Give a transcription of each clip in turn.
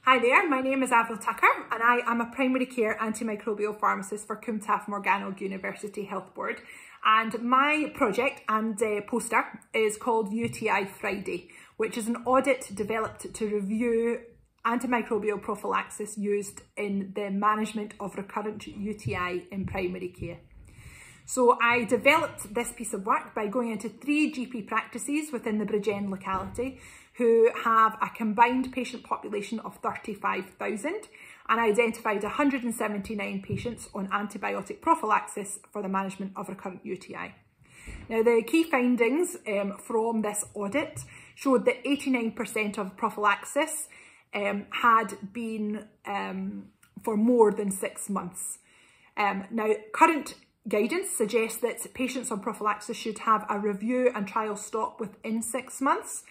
Hi there, my name is Avril Tucker and I am a primary care antimicrobial pharmacist for Cwm Taf Morgannwg University Health Board, and my project and poster is called UTI Friday, which is an audit developed to review antimicrobial prophylaxis used in the management of recurrent UTI in primary care. So I developed this piece of work by going into 3 GP practices within the Bridgend locality who have a combined patient population of 35,000 and identified 179 patients on antibiotic prophylaxis for the management of recurrent UTI. Now, the key findings from this audit showed that 89% of prophylaxis had been for more than 6 months. Now, current guidance suggests that patients on prophylaxis should have a review and trial stop within 6 months.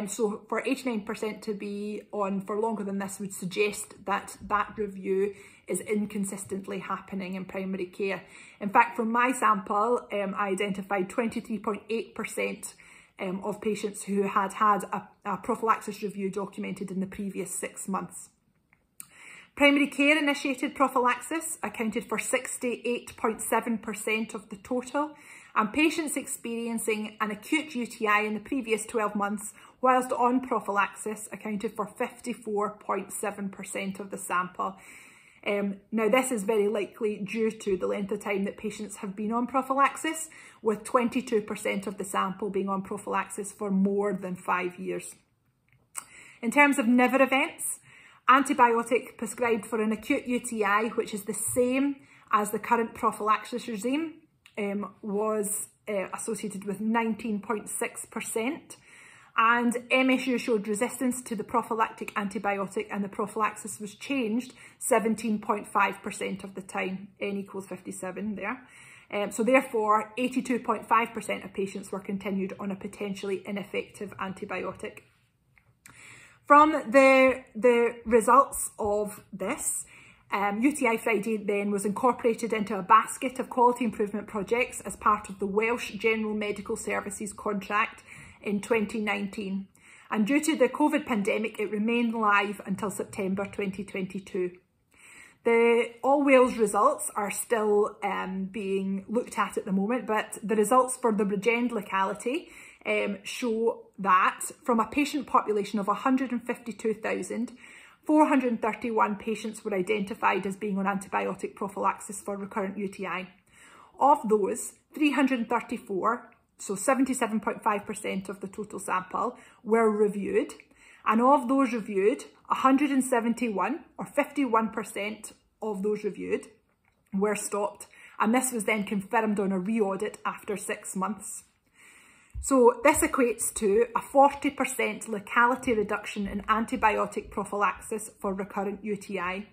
So for 89% to be on for longer than this would suggest that that review is inconsistently happening in primary care. In fact, from my sample, I identified 23.8% of patients who had had a prophylaxis review documented in the previous 6 months. Primary care initiated prophylaxis accounted for 68.7% of the total, and patients experiencing an acute UTI in the previous 12 months whilst on prophylaxis accounted for 54.7% of the sample. Now, this is very likely due to the length of time that patients have been on prophylaxis, with 22% of the sample being on prophylaxis for more than 5 years. In terms of never events, antibiotic prescribed for an acute UTI, which is the same as the current prophylaxis regime, was associated with 19.6%, and MSU showed resistance to the prophylactic antibiotic and the prophylaxis was changed 17.5% of the time, N equals 57 there. So therefore, 82.5% of patients were continued on a potentially ineffective antibiotic. From the results of this, UTI Friday then was incorporated into a basket of quality improvement projects as part of the Welsh General Medical Services contract in 2019. And due to the COVID pandemic, it remained live until September 2022. The All Wales results are still being looked at the moment, but the results for the Bridgend locality show that from a patient population of 152,000, 431 patients were identified as being on antibiotic prophylaxis for recurrent UTI. Of those, 334, so 77.5% of the total sample, were reviewed. And of those reviewed, 171, or 51% of those reviewed, were stopped. And this was then confirmed on a re-audit after 6 months. So this equates to a 40% locality reduction in antibiotic prophylaxis for recurrent UTI,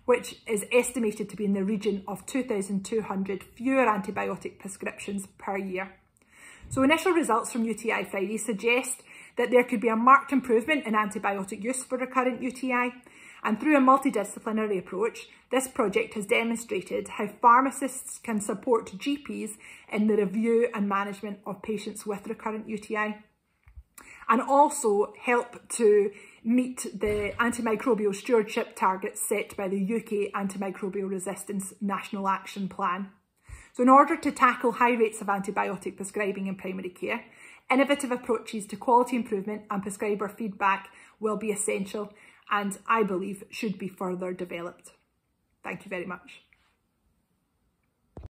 which is estimated to be in the region of 2,200 fewer antibiotic prescriptions per year. So initial results from UTI Friday suggest that there could be a marked improvement in antibiotic use for recurrent UTI, and through a multidisciplinary approach, this project has demonstrated how pharmacists can support GPs in the review and management of patients with recurrent UTI, and also help to meet the antimicrobial stewardship targets set by the UK Antimicrobial Resistance National Action Plan. So in order to tackle high rates of antibiotic prescribing in primary care, innovative approaches to quality improvement and prescriber feedback will be essential, and I believe should be further developed. Thank you very much.